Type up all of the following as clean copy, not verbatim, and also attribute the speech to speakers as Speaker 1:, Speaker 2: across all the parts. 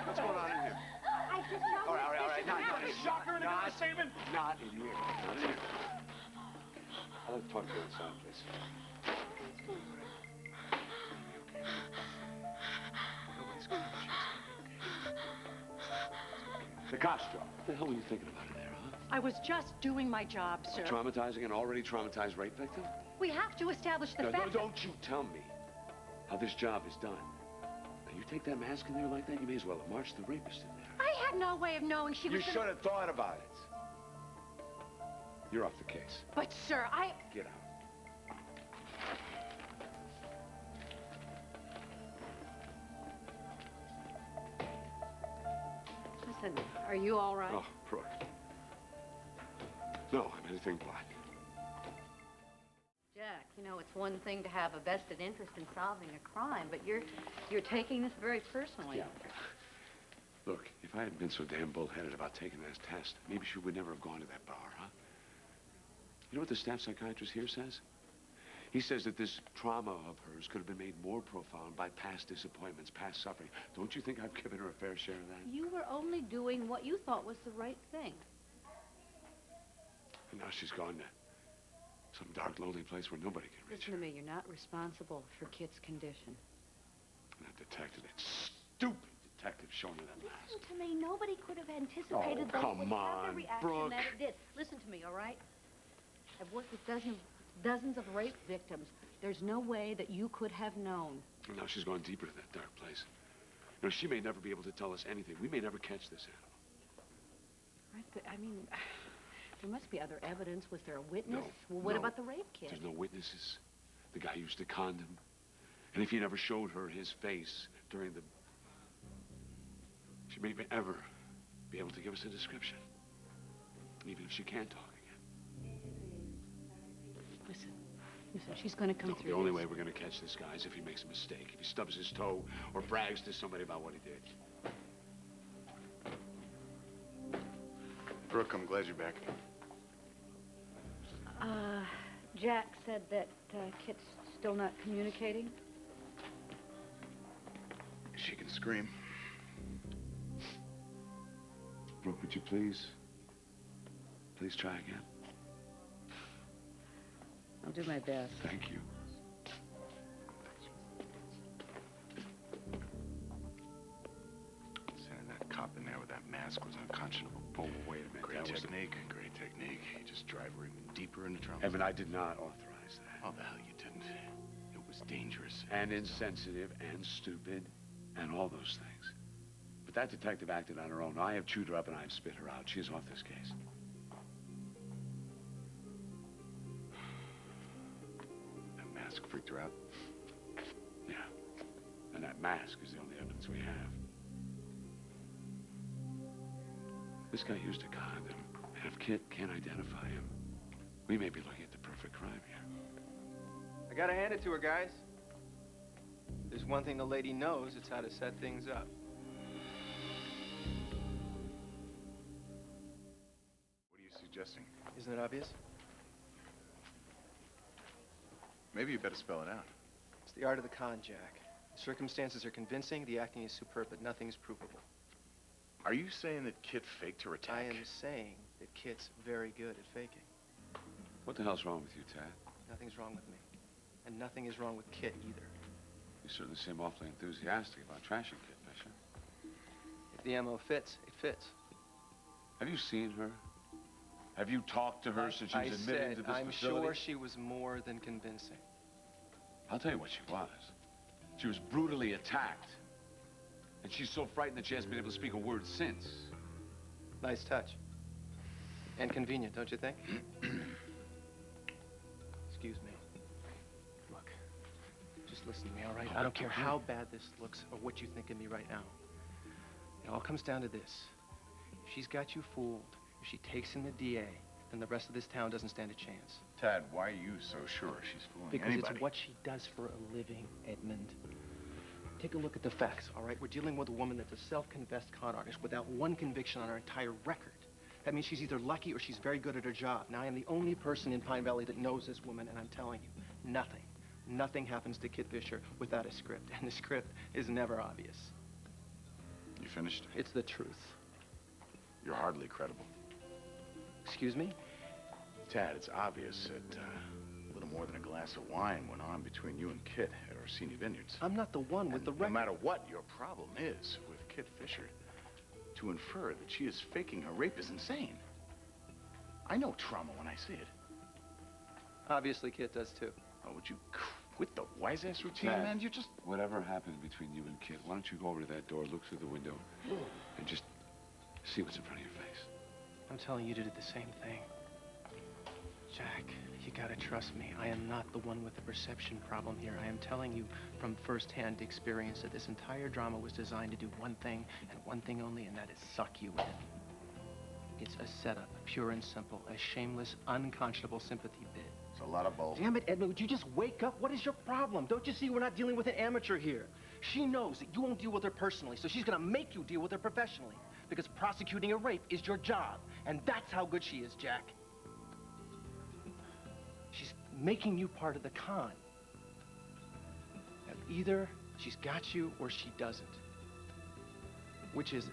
Speaker 1: What's going on in here?
Speaker 2: I just know.
Speaker 1: All right. Not in
Speaker 3: Shocker in the middle of saving.
Speaker 1: Not in here. Not in here. I'll have to talk to you outside, please. Nobody's going to The cops drop. What the hell were you thinking about in there, huh?
Speaker 2: I was just doing my job, sir.
Speaker 1: Traumatizing an already traumatized rape victim?
Speaker 2: We have to establish the fact.
Speaker 1: Don't you tell me how this job is done. Now, you take that mask in there like that, you may as well have marched the rapist in there.
Speaker 2: I had no way of knowing she was.
Speaker 1: You should have thought about it. You're off the case.
Speaker 2: But, sir,
Speaker 1: Get out.
Speaker 2: Listen, are you all right?
Speaker 1: Oh, Brooke. No, I'm anything but.
Speaker 4: Jack, you know, it's one thing to have a vested interest in solving a crime, but you're taking this very personally.
Speaker 1: Yeah. Look, if I hadn't been so damn bullheaded about taking that test, maybe she would never have gone to that bar, huh? You know what the staff psychiatrist here says? He says that this trauma of hers could have been made more profound by past disappointments, past suffering. Don't you think I've given her a fair share of that?
Speaker 4: You were only doing what you thought was the right thing.
Speaker 1: And now she's gone to some dark, lonely place where nobody can reach her.
Speaker 4: Listen to me, you're not responsible for Kit's condition.
Speaker 1: And that detective, that stupid detective showing her that mask.
Speaker 4: Listen to me, nobody could have anticipated that
Speaker 1: come
Speaker 4: it would have
Speaker 1: on,
Speaker 4: the reaction
Speaker 1: Brooke.
Speaker 4: that it did. Listen to me, all right? I've worked with dozens of rape victims. There's no way that you could have known.
Speaker 1: And now she's gone deeper to that dark place. You know, she may never be able to tell us anything. We may never catch this animal.
Speaker 4: Right, but, I mean, there must be other evidence. Was there a witness?
Speaker 1: No,
Speaker 4: Well, what
Speaker 1: no.
Speaker 4: about the rape kit?
Speaker 1: There's no witnesses. The guy used a condom. And if he never showed her his face during the... She may ever be able to give us a description. Even if she can't talk again.
Speaker 4: Listen, she's going to come through
Speaker 1: The only
Speaker 4: this.
Speaker 1: way we're going to catch this guy is if he makes a mistake. If he stubs his toe or brags to somebody about what he did.
Speaker 3: Brooke, I'm glad you're back.
Speaker 4: Jack said that Kit's still not communicating.
Speaker 3: She can scream.
Speaker 1: Brooke, would you please try again?
Speaker 4: I'll do my best.
Speaker 1: Thank you.
Speaker 3: Sending that cop in there with that mask was unconscionable.
Speaker 1: Oh, wait a minute.
Speaker 3: Great
Speaker 1: That was
Speaker 3: technique. You just drive her even deeper into trauma.
Speaker 1: Evan, I did not authorize that.
Speaker 3: Oh, the hell you didn't. It was dangerous.
Speaker 1: And insensitive and stupid and all those things. But that detective acted on her own. I have chewed her up and I have spit her out. She is off this case.
Speaker 3: That mask freaked her out.
Speaker 1: Yeah. And that mask is the only evidence we have. This guy used a condom. And if Kit can't identify him, we may be looking at the perfect crime here.
Speaker 5: I gotta hand it to her, guys. There's one thing the lady knows, it's how to set things up.
Speaker 3: What are you suggesting?
Speaker 5: Isn't it obvious?
Speaker 3: Maybe you better spell it out.
Speaker 5: It's the art of the con, Jack. The circumstances are convincing, the acting is superb, but nothing's provable.
Speaker 3: Are you saying that Kit faked her attack?
Speaker 5: I am saying that Kit's very good at faking.
Speaker 1: What the hell's wrong with you, Tad?
Speaker 5: Nothing's wrong with me. And nothing is wrong with Kit either.
Speaker 1: You certainly seem awfully enthusiastic about trashing Kit Fisher.
Speaker 5: If the MO fits, it fits.
Speaker 1: Have you seen her? Have you talked to her since she was admitted into this
Speaker 5: I'm
Speaker 1: facility?
Speaker 5: sure she was more than convincing.
Speaker 1: I'll tell you what she was. She was brutally attacked. And she's so frightened that she hasn't been able to speak a word since.
Speaker 5: Nice touch. And convenient, don't you think? Excuse me. Look, just listen to me, all right? I don't care how bad this looks or what you think of me right now. It all comes down to this. If she's got you fooled, if she takes in the DA, then the rest of this town doesn't stand a chance.
Speaker 3: Tad, why are you so sure she's fooling
Speaker 5: Because
Speaker 3: anybody?
Speaker 5: it's what she does for a living, Edmund. Take a look at the facts, all right? We're dealing with a woman that's a self-confessed con artist without one conviction on her entire record. That means she's either lucky or she's very good at her job. Now, I am the only person in Pine Valley that knows this woman, and I'm telling you, nothing happens to Kit Fisher without a script, and the script is never obvious.
Speaker 3: You finished?
Speaker 5: It's the truth.
Speaker 3: You're hardly credible.
Speaker 5: Excuse me?
Speaker 3: Tad, it's obvious that a little more than a glass of wine went on between you and Kit at Orsini Vineyards.
Speaker 5: I'm not the one with the record.
Speaker 3: No matter what your problem is with Kit Fisher, to infer that she is faking her rape is insane. I know trauma when I see it.
Speaker 5: Obviously, Kit does too.
Speaker 3: Oh, would you quit the wise-ass routine,
Speaker 1: Tad,
Speaker 3: man? You're just...
Speaker 1: Whatever happened between you and Kit, why don't you go over to that door, look through the window, and just see what's in front of your face?
Speaker 5: I'm telling you to do the same thing. Jack, you gotta trust me. I am not the one with the perception problem here. I am telling you from first-hand experience that this entire drama was designed to do one thing and one thing only, and that is suck you in. It's a setup, pure and simple, a shameless, unconscionable sympathy bid.
Speaker 3: It's a lot of bull.
Speaker 5: Damn it, Edmund, would you just wake up? What is your problem? Don't you see we're not dealing with an amateur here? She knows that you won't deal with her personally, so she's gonna make you deal with her professionally. Because prosecuting a rape is your job, and that's how good she is, Jack. She's making you part of the con. Now, either she's got you or she doesn't. Which is it?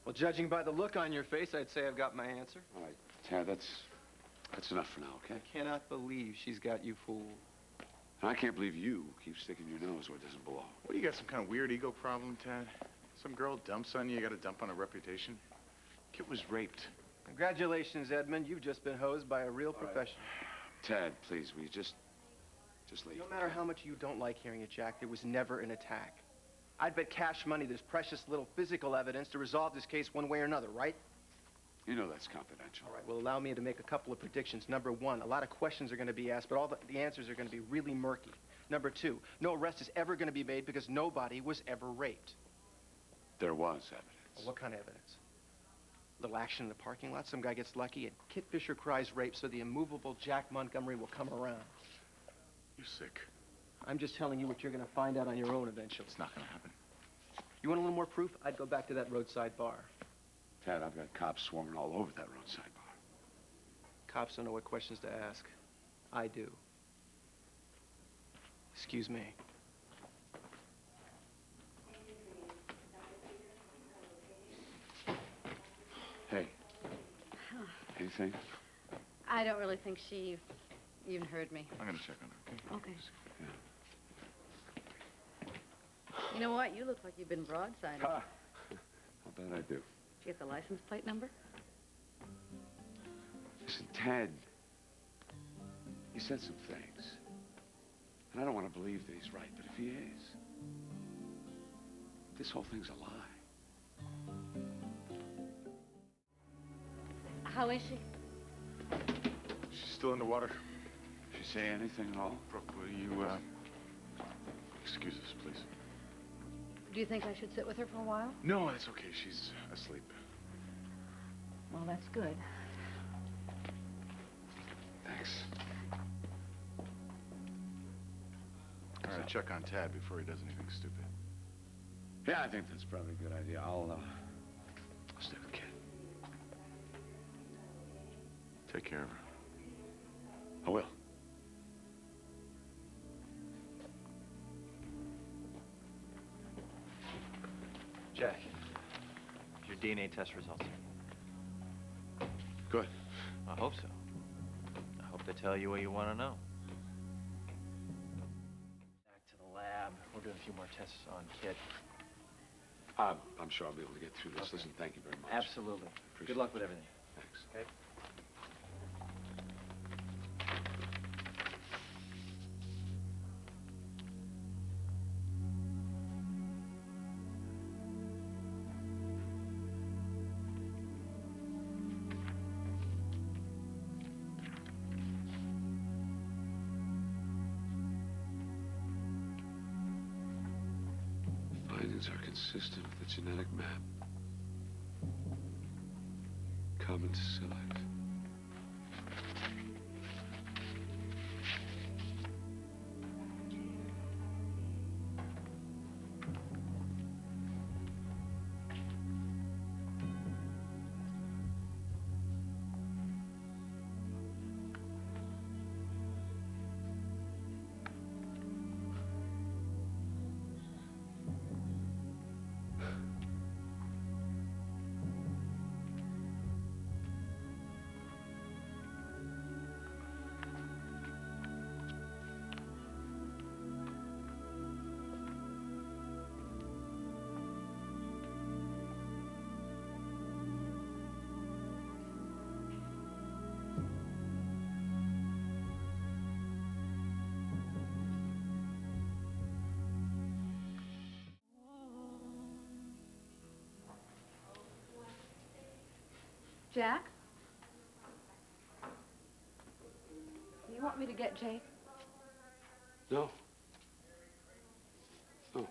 Speaker 5: Well, judging by the look on your face, I'd say I've got my answer.
Speaker 1: All right, Tad, that's enough for now, okay?
Speaker 5: I cannot believe she's got you fooled.
Speaker 1: And I can't believe you keep sticking your nose where it doesn't belong.
Speaker 3: What, do you got some kind of weird ego problem, Tad? Some girl dumps on you, you got to dump on a reputation? Kit was raped.
Speaker 5: Congratulations, Edmund. You've just been hosed by a real professional.
Speaker 1: Tad, please, will you just leave?
Speaker 5: No matter how much you don't like hearing it, Jack, there was never an attack. I'd bet cash money there's precious little physical evidence to resolve this case one way or another, right?
Speaker 1: You know that's confidential.
Speaker 5: All right, well, allow me to make a couple of predictions. Number one, a lot of questions are going to be asked, but all the answers are going to be really murky. Number two, no arrest is ever going to be made because nobody was ever raped.
Speaker 1: There was evidence.
Speaker 5: Well, what kind of evidence? Little action in the parking lot, some guy gets lucky, and Kit Fisher cries rape, so the immovable Jack Montgomery will come around.
Speaker 3: You're sick.
Speaker 5: I'm just telling you what you're going to find out on your own eventually.
Speaker 3: It's not going to happen.
Speaker 5: You want a little more proof? I'd go back to that roadside bar.
Speaker 1: Tad, I've got cops swarming all over that roadside bar.
Speaker 5: Cops don't know what questions to ask. I do. Excuse me.
Speaker 1: Hey. Anything?
Speaker 2: I don't really think she even heard me.
Speaker 3: I'm going to check on her, okay?
Speaker 2: Okay.
Speaker 1: Yeah.
Speaker 2: You know what? You look like you've been broadsided.
Speaker 1: Ha! How bad I do.
Speaker 2: Did you get the license plate number?
Speaker 1: Listen, Tad, he said some things. And I don't want to believe that he's right, but if he is, this whole thing's a lie.
Speaker 2: How is she?
Speaker 3: She's still in the water.
Speaker 1: Did she say anything at all?
Speaker 3: Brooke, will you, excuse us, please?
Speaker 2: Do you think I should sit with her for a while?
Speaker 3: No, that's okay. She's asleep.
Speaker 2: Well, that's good.
Speaker 1: Thanks.
Speaker 3: All right, check on Tad before he does anything stupid.
Speaker 1: Yeah, I think that's probably a good idea. I'll stay with Kit.
Speaker 3: Take care of her.
Speaker 1: I will.
Speaker 6: Jack, your DNA test results.
Speaker 1: Good.
Speaker 6: I hope so. I hope they tell you what you want to know. Back to the lab. We'll do a few more tests on Kit.
Speaker 1: I'm sure I'll be able to get through this.
Speaker 6: Okay.
Speaker 1: Listen, thank you very much.
Speaker 6: Absolutely.
Speaker 1: Appreciate
Speaker 6: Good luck with everything.
Speaker 1: Thanks.
Speaker 6: Okay?
Speaker 1: Findings are consistent with the genetic map. Common to select.
Speaker 4: Jack? You want me to get Jake?
Speaker 1: No. No.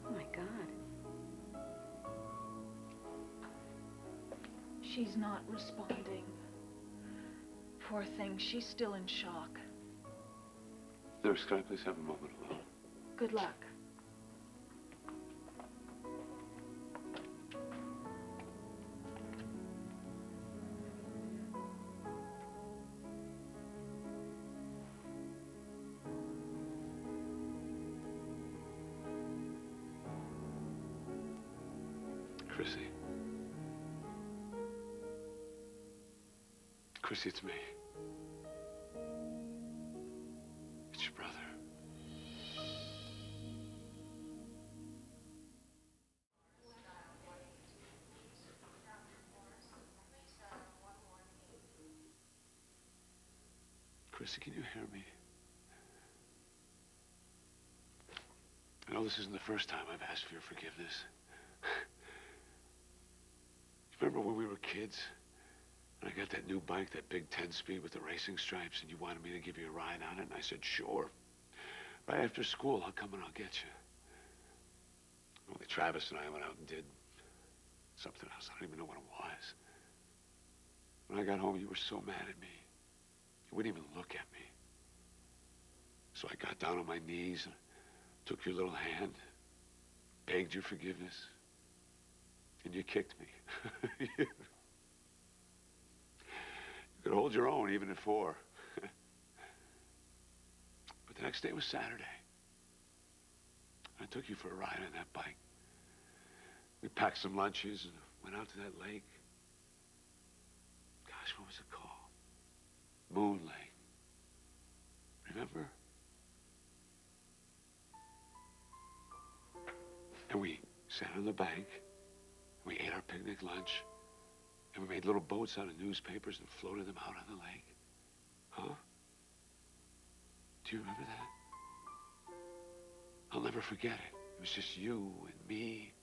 Speaker 4: Oh, my God.
Speaker 7: She's not responding. Poor thing, she's still in shock.
Speaker 1: Nurse, can I please have a moment alone?
Speaker 7: Good luck.
Speaker 1: Chrissy. Chrissy, it's me. It's your brother. Chrissy, can you hear me? I know this isn't the first time I've asked for your forgiveness. Remember when we were kids? And I got that new bike, that big 10-speed with the racing stripes, and you wanted me to give you a ride on it, and I said, sure. Right after school, I'll come and I'll get you. Only Travis and I went out and did something else. I don't even know what it was. When I got home, you were so mad at me. You wouldn't even look at me. So I got down on my knees and took your little hand, begged your forgiveness, and you kicked me. You could hold your own even at 4. But the next day was Saturday. I took you for a ride on that bike. We packed some lunches and went out to that lake. Gosh, what was it called? Moon Lake. Remember? And we sat on the bank. We ate our picnic lunch. And we made little boats out of newspapers and floated them out on the lake. Huh? Do you remember that? I'll never forget it. It was just you and me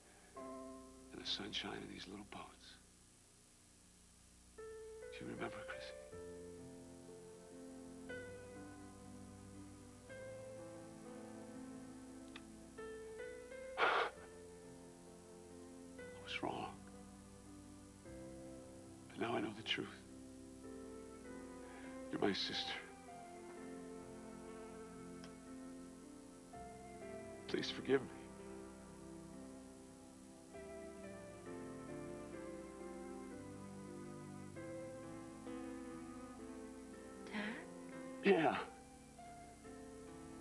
Speaker 1: and the sunshine and these little boats. Do you remember, Chrissy? I was wrong. But now I know the truth. You're my sister. Please forgive me.
Speaker 7: Dad?
Speaker 1: Yeah.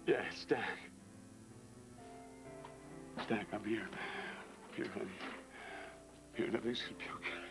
Speaker 1: Yeah, it's Dak. Dak, I'm here. I'm here, honey. I'm here, and everything's gonna be okay.